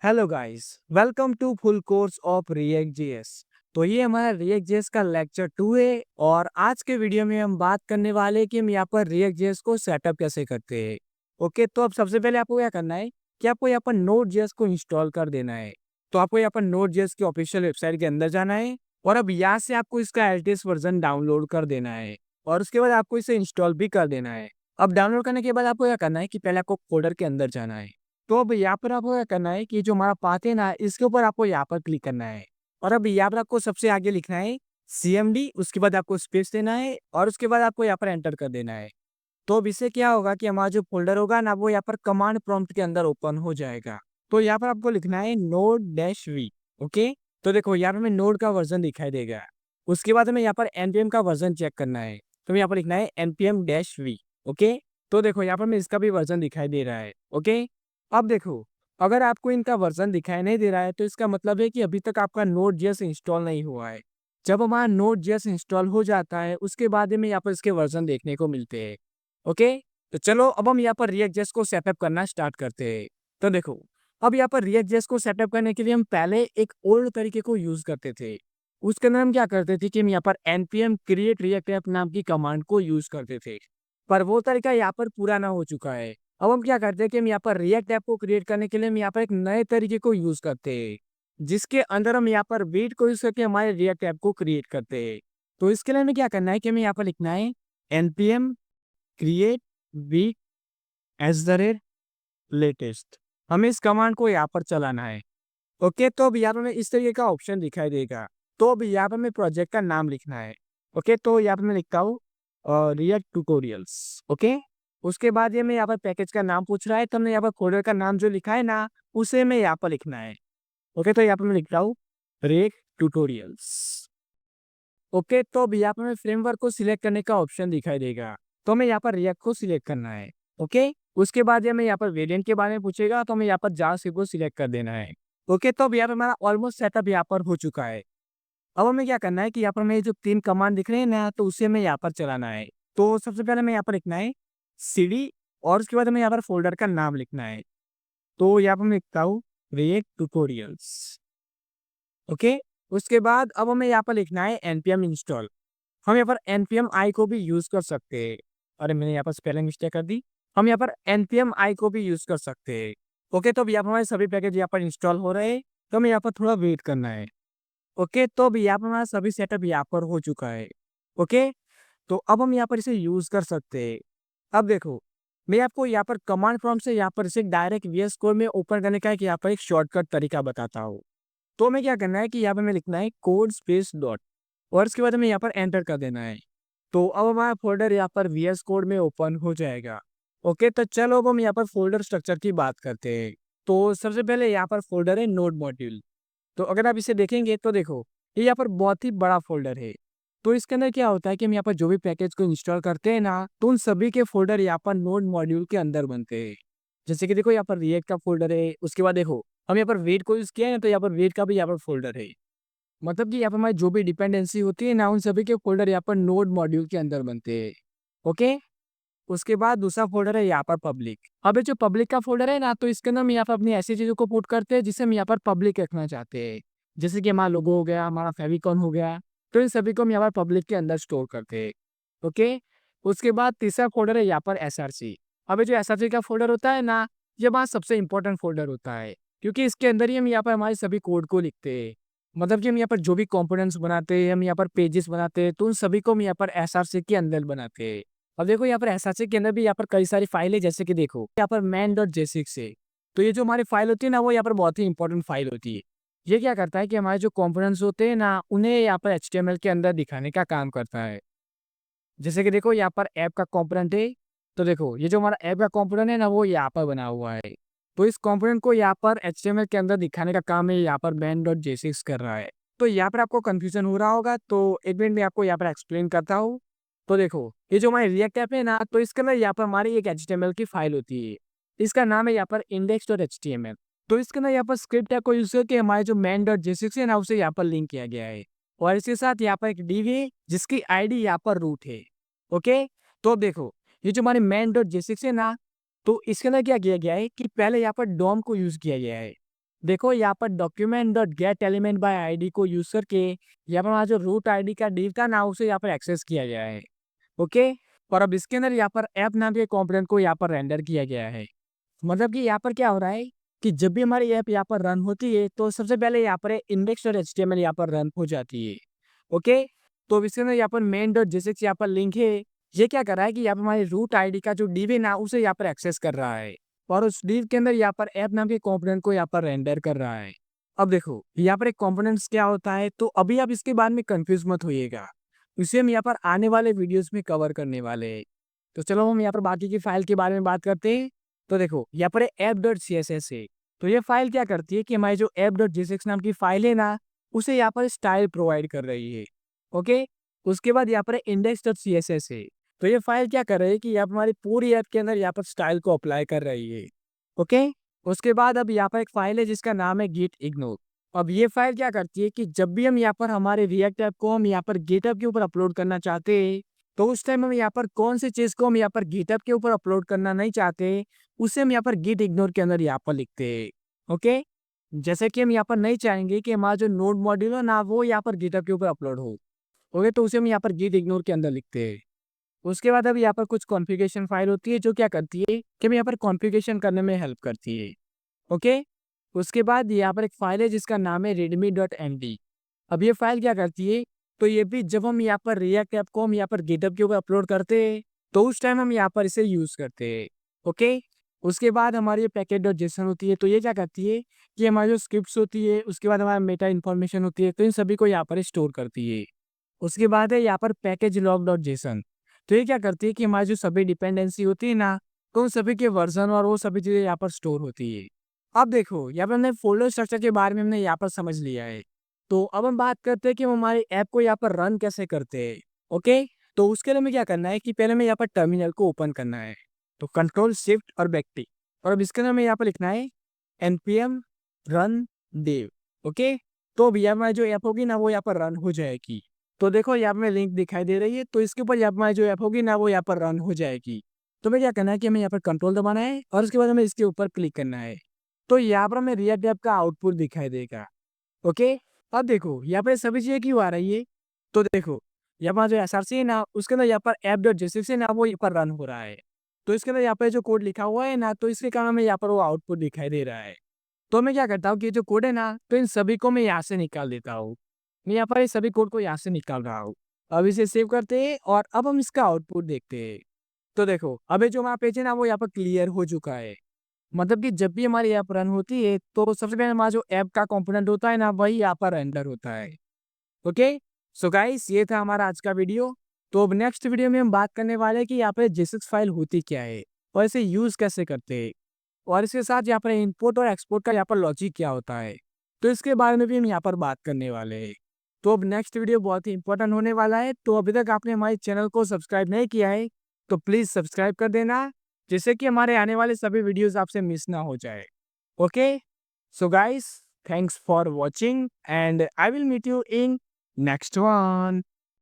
Hello guys, welcome to full course of React JS. तो ये हमारा रिएक्ट जेएस का लेक्चर 2 है और आज के वीडियो में हम बात करने वाले हैं कि हम यहाँ पर रिएक्ट जेएस को सेटअप कैसे करते हैं। ओके, तो अब सबसे पहले आपको क्या करना है कि आपको यहाँ पर नोड जेएस को इंस्टॉल कर देना है। तो आपको यहाँ पर नोड जेएस की ऑफिशियल वेबसाइट के अंदर जाना है और अब यहाँ से आपको इसका एलटीएस वर्जन डाउनलोड कर देना है और उसके बाद आपको इसे इंस्टॉल भी कर देना है। अब डाउनलोड करने के बाद आपको क्या करना है कि पहले आपको फोल्डर के अंदर जाना है। तो अब यहाँ पर आपको क्या करना है कि जो हमारा पाथ है ना, इसके ऊपर आपको यहाँ पर क्लिक करना है और अब यहाँ पर आपको सबसे आगे लिखना है CMD। उसके बाद आपको स्पेस देना है और उसके बाद आपको यहाँ पर एंटर कर देना है। तो अब इससे क्या होगा कि हमारा जो फोल्डर होगा ना, वो यहाँ पर कमांड प्रॉम्प्ट के अंदर ओपन हो जाएगा। तो यहाँ पर आपको लिखना है node-v। ओके, तो देखो यहाँ पर हमें नोड का वर्जन दिखाई देगा। उसके बाद हमें यहाँ पर npm का वर्जन चेक करना है, तो यहाँ पर लिखना है npm-v। ओके, तो देखो यहाँ पर हमें इसका भी वर्जन दिखाई दे रहा है। ओके, अब देखो, अगर आपको इनका वर्जन दिखाई नहीं दे रहा है तो इसका मतलब है कि अभी तक आपका Node.js इंस्टॉल नहीं हुआ है। जब हमारा Node.js इंस्टॉल हो जाता है उसके बाद में यहाँ पर इसके वर्जन देखने को मिलते हैं। ओके, तो चलो अब हम यहाँ पर React.js को सेटअप करना स्टार्ट करते हैं। तो देखो, अब यहाँ पर React.js को सेटअप करने के लिए हम पहले एक ओल्ड तरीके को यूज करते थे। उसके अंदर हम क्या करते थे कि हम यहाँ पर npm create react app नाम की कमांड को यूज करते थे, पर वो तरीका यहाँ पर पुराना हो चुका है। अब हम क्या करते हैं कि हम यहाँ पर रिएक्ट ऐप को क्रिएट करने के लिए हम यहाँ पर एक नए तरीके को यूज करते हैं, जिसके अंदर हम यहाँ पर वेट को यूज करके हमारे रिएक्ट ऐप को क्रिएट करते हैं। तो इसके लिए हमें क्या करना है कि हमें यहाँ पर लिखना है npm create week @latest। हमें इस कमांड को यहाँ पर चलाना है। ओके, तो अब यहाँ पर हमें इस तरीके का ऑप्शन दिखाई देगा। तो अब यहाँ पर हमें प्रोजेक्ट का नाम लिखना है। ओके, तो यहाँ पर मैं लिखता हूँ रिएक्ट ट्यूटोरियल्स। ओके, उसके बाद ये मैं यहाँ पर पैकेज का नाम पूछ रहा है, तो हमने यहाँ पर फोल्डर का नाम जो लिखा है ना, उसे मैं यहाँ पर लिखना है। ओके, तो यहाँ पर मैं लिख रहा हूँ रिएक्ट ट्यूटोरियल्स। ओके, तो अब यहाँ पर हमें फ्रेमवर्क को सिलेक्ट करने का ऑप्शन दिखाई देगा, तो हमें यहाँ पर रिएक्ट को सिलेक्ट करना है। ओके, उसके बाद ये हमें यहाँ पर वेरिएंट के बारे में पूछेगा, तो हमें यहाँ पर जावास्क्रिप्ट को सिलेक्ट कर देना है। ओके, तो अब यहाँ पर हमारा ऑलमोस्ट सेटअप यहाँ पर हो चुका है। अब हमें क्या करना है कि यहाँ पर हमें जो 3 कमांड दिख रहे हैं ना, तो उसे हमें यहाँ पर चलाना है। तो सबसे पहले हमें यहाँ पर लिखना है cd और उसके बाद हमें यहाँ पर फोल्डर का नाम लिखना है। तो यहाँ पर मैं लिखता हूँ रिएक्ट ट्यूटोरियल्स। ओके, उसके बाद अब हमें यहाँ पर लिखना है npm इंस्टॉल। हम यहाँ पर npm i को भी यूज कर सकते हैं। अरे, मैंने यहाँ पर स्पेलिंग मिस्टेक कर दी। हम यहाँ पर npm i को भी यूज कर सकते हैं। ओके, तो अब यहाँ पर हमारे सभी पैकेज यहाँ पर इंस्टॉल हो रहे हैं, तो हमें यहाँ पर थोड़ा वेट करना है। ओके, तो अब यहाँ पर हमारा सभी सेटअप यहाँ पर हो चुका है। ओके, तो अब हम यहाँ पर इसे यूज कर सकते हैं। अब देखो, मैं आपको यहाँ पर कमांड प्रॉम्प्ट से यहाँ पर इसे डायरेक्ट VS कोड में ओपन करने का यहाँ पर एक शॉर्टकट तरीका बताता हूँ। तो हमें क्या करना है कि यहाँ पर हमें लिखना है कोड स्पेस डॉट और उसके बाद हमें यहाँ पर एंटर कर देना है। तो अब हमारा फोल्डर यहाँ पर VS कोड में ओपन हो जाएगा। ओके, तो चलो अब हम यहाँ पर फोल्डर स्ट्रक्चर की बात करते हैं। तो सबसे पहले यहाँ पर फोल्डर है नोड मॉड्यूल। तो अगर आप इसे देखेंगे तो देखो, ये यहाँ पर बहुत ही बड़ा फोल्डर है। तो इसके अंदर क्या होता है कि हम यहाँ पर जो भी पैकेज को इंस्टॉल करते हैं ना, तो उन सभी के फोल्डर यहाँ पर नोड मॉड्यूल के अंदर बनते हैं। जैसे कि देखो, यहाँ पर रिएक्ट का फोल्डर है। उसके बाद देखो, हम यहाँ पर वेट को यूज किया है ना, तो यहाँ पर वेट का भी यहाँ पर फोल्डर है। मतलब कि यहाँ पर हमारी जो भी डिपेंडेंसी होती है ना, उन सभी के फोल्डर यहाँ पर नोड मॉड्यूल के अंदर बनते हैं। ओके, उसके बाद दूसरा फोल्डर है यहाँ पर पब्लिक। अब ये जो पब्लिक का फोल्डर है ना, तो इसके अंदर हम यहाँ पर अपनी ऐसी चीजों को पुट करते हैं जिसे हम यहाँ पर पब्लिक रखना चाहते हैं। जैसे कि हमारा लोगो हो गया, हमारा फेविकॉन हो गया, तो इन सभी को हम यहाँ पर पब्लिक के अंदर स्टोर करते हैं। ओके, उसके बाद तीसरा फोल्डर है यहाँ पर SRC। अब ये जो SRC का फोल्डर होता है ना, ये हमारा सबसे इंपॉर्टेंट फोल्डर होता है, क्योंकि इसके अंदर ही हम यहाँ पर हमारे सभी कोड को लिखते हैं। मतलब कि हम यहाँ पर जो भी कंपोनेंट्स बनाते हैं, हम यहाँ पर पेजेस बनाते हैं, तो उन सभी को हम यहाँ पर SRC के अंदर बनाते हैं। अब देखो, यहाँ पर SRC के अंदर भी यहाँ पर कई सारी फाइल है। जैसे कि देखो, यहाँ पर main.j6 है। तो ये जो हमारी फाइल होती है ना, वो यहाँ पर बहुत ही इंपॉर्टेंट फाइल होती है। ये क्या करता है कि हमारे जो कंपोनेंट्स होते हैं ना, उन्हें यहाँ पर HTML के अंदर दिखाने का काम करता है। जैसे कि देखो, यहाँ पर ऐप का कंपोनेंट है। तो देखो, ये जो हमारा ऐप का कंपोनेंट है ना, वो यहाँ पर बना हुआ है। तो इस कंपोनेंट को यहाँ पर HTML के अंदर दिखाने का काम है यहाँ पर main.j6 कर रहा है। तो यहाँ पर आपको कंफ्यूजन हो रहा होगा, तो एक मिनट में आपको यहाँ पर एक्सप्लेन करता हूँ। तो देखो, ये जो हमारी रिएक्ट ऐप है ना, तो इसके अंदर यहाँ पर हमारी एक HTML की फाइल होती है। इसका नाम है यहाँ पर index.html। तो इसके अंदर यहाँ पर स्क्रिप्ट टैग को यूज करके हमारे जो main.j6 है ना, उसे यहाँ पर लिंक किया गया है। और इसके साथ यहाँ पर एक div है जिसकी ID यहाँ पर रूट है। ओके, तो अब देखो, ये जो हमारे main.j6 है ना, तो इसके अंदर क्या किया गया है कि पहले यहाँ पर डॉम को यूज किया गया है। देखो यहाँ पर document dot gate element by ID को यूज करके यहाँ पर हमारा जो रूट आईडी का div था ना उसे यहाँ पर एक्सेस किया गया है। ओके, और अब इसके अंदर यहाँ पर ऐप नाम के कंपोनेंट को यहाँ पर रेंडर किया गया है। मतलब कि यहाँ पर क्या हो रहा है कि जब भी हमारी ऐप यहाँ पर रन होती है तो सबसे पहले यहाँ पर इंडेक्स डॉट एचटीएमएल यहाँ पर रन हो जाती है। ओके, तो अब इसके अंदर यहाँ पर मेन डॉट जेएसएक्स यहाँ पर लिंक है। ये क्या कर रहा है कि यहाँ पर हमारी रूट आईडी का जो div है ना उसे यहाँ पर एक्सेस कर रहा है और उस div के अंदर यहाँ पर ऐप नाम के कंपोनेंट को यहाँ पर रेंडर कर रहा है। अब देखो यहाँ पर एक कंपोनेंट्स क्या होता है, तो अभी आप इसके बारे में कंफ्यूज मत होइएगा, इसे हम यहाँ पर आने वाले वीडियोस में कवर करने वाले हैं। तो चलो हम यहाँ पर बाकी की फाइल के बारे में बात करते हैं। तो देखो यहाँ पर app dot C S S है। तो ये फाइल क्या करती है कि हमारी जो ऐप डॉट जेएसएक्स नाम की फाइल है ना उसे यहाँ पर स्टाइल प्रोवाइड कर रही है। ओके, उसके बाद यहाँ पर index dot C S S है। तो ये फाइल क्या कर रही है कि यहाँ पर हमारी पूरी ऐप के अंदर यहाँ पर स्टाइल को अप्लाई कर रही है। ओके, उसके बाद अब यहाँ पर एक फाइल है जिसका नाम है गिट इग्नोर। अब ये फाइल क्या करती है कि जब भी हम यहाँ पर हमारे रिएक्ट ऐप को हम यहाँ पर गिटहब के ऊपर अपलोड करना चाहते हैं तो उस टाइम हम यहाँ पर कौन सी चीज को हम यहाँ पर गिटहब के ऊपर अपलोड करना नहीं चाहते उसे हम यहाँ पर गिट इग्नोर के अंदर यहाँ पर लिखते हैं। ओके, जैसे कि हम यहाँ पर नहीं चाहेंगे कि हमारा जो नोड मॉड्यूल है ना वो यहाँ पर गिटहब के ऊपर अपलोड हो। ओके, तो उसे हम यहाँ पर गिट इग्नोर के अंदर लिखते हैं। उसके बाद अब यहाँ पर कुछ कॉन्फ़िगरेशन फाइल होती है जो क्या करती है कि हमें यहाँ पर कॉन्फ़िगरेशन करने में हेल्प करती है। ओके, उसके बाद यहाँ पर एक फाइल है जिसका नाम है रेडमी डॉट एम डी। अब ये फाइल क्या करती है, तो ये भी जब हम यहाँ पर रिएक्ट ऐप को हम यहाँ पर गिटहब के ऊपर अपलोड करते हैं तो उस टाइम हम यहाँ पर इसे यूज करते हैं। ओके, उसके बाद हमारी ये पैकेट डॉट जेसन होती है। तो ये क्या करती है कि हमारी जो स्क्रिप्ट्स होती है उसके बाद हमारा मेटा इन्फॉर्मेशन होती है तो इन सभी को यहाँ पर स्टोर करती है। उसके बाद है यहाँ पर पैकेज लॉग डॉट जेसन। तो ये क्या करती है कि हमारी जो सभी डिपेंडेंसी होती है ना तो उन सभी के वर्जन और वो सभी चीजें यहाँ पर स्टोर होती है। अब देखो यहाँ पर हमने फोल्डर स्ट्रक्चर के बारे में हमने यहाँ पर समझ लिया है। तो अब हम बात करते हैं कि हम हमारे ऐप को यहाँ पर रन कैसे करते हैं। ओके, तो उसके लिए हमें क्या करना है कि पहले हमें यहाँ पर टर्मिनल को ओपन करना है। तो कंट्रोल शिफ्ट और बैक टी, और अब इसके अंदर हमें यहाँ पर लिखना है npm run dev। ओके, तो अब यहाँ हमारी जो ऐप होगी ना वो यहाँ पर रन हो जाएगी। तो देखो यहाँ पे लिंक दिखाई दे रही है, तो इसके ऊपर यहाँ पर हमारी जो ऐप होगी ना वो यहाँ पर रन हो जाएगी। तो हमें क्या करना है कि हमें यहाँ पर कंट्रोल दबाना है और उसके बाद हमें इसके ऊपर क्लिक करना है। तो यहाँ पर हमें रिएक्ट ऐप का आउटपुट दिखाई देगा। ओके, अब देखो यहाँ पे सभी चीजें क्यों आ रही है, तो देखो यहाँ पर जो एसआरसी है ना उसके अंदर यहाँ पर ऐप डॉट जेएसएक्स है ना वो यहाँ पर रन हो रहा है। तो इसके अंदर यहाँ पे जो कोड लिखा हुआ है ना तो इसके कारण हमें यहाँ पर वो आउटपुट दिखाई दे रहा है। तो मैं क्या करता हूँ कि ये जो कोड है ना तो इन सभी को मैं यहाँ से निकाल देता हूँ। मैं यहाँ पर ये सभी कोड को यहाँ से निकाल रहा हूँ। अब इसे सेव करते हैं और अब हम इसका आउटपुट देखते हैं। तो देखो अभी जो हमारा पेज है ना वो यहाँ पर क्लियर हो चुका है। मतलब कि जब भी हमारी ऐप रन होती है तो सबसे पहले हमारा जो ऐप का कंपोनेंट होता है ना वही यहाँ पर रेंडर होता है। ओके, सो गाइस ये था हमारा आज का वीडियो। तो अब नेक्स्ट वीडियो में हम बात करने वाले हैं कि यहाँ पे जेएसएक्स फाइल होती क्या है और इसे यूज कैसे करते हैं और इसके साथ यहाँ पर इंपोर्ट और एक्सपोर्ट का यहाँ पर लॉजिक क्या होता है, तो इसके बारे में भी हम यहाँ पर बात करने वाले हैं। तो अब नेक्स्ट वीडियो बहुत ही इंपॉर्टेंट होने वाला है। तो अभी तक आपने हमारे चैनल को सब्सक्राइब नहीं किया है तो प्लीज सब्सक्राइब कर देना जिससे कि हमारे आने वाले सभी वीडियोस आपसे मिस ना हो जाए। Okay, so guys thanks for watching and I will meet you in next one.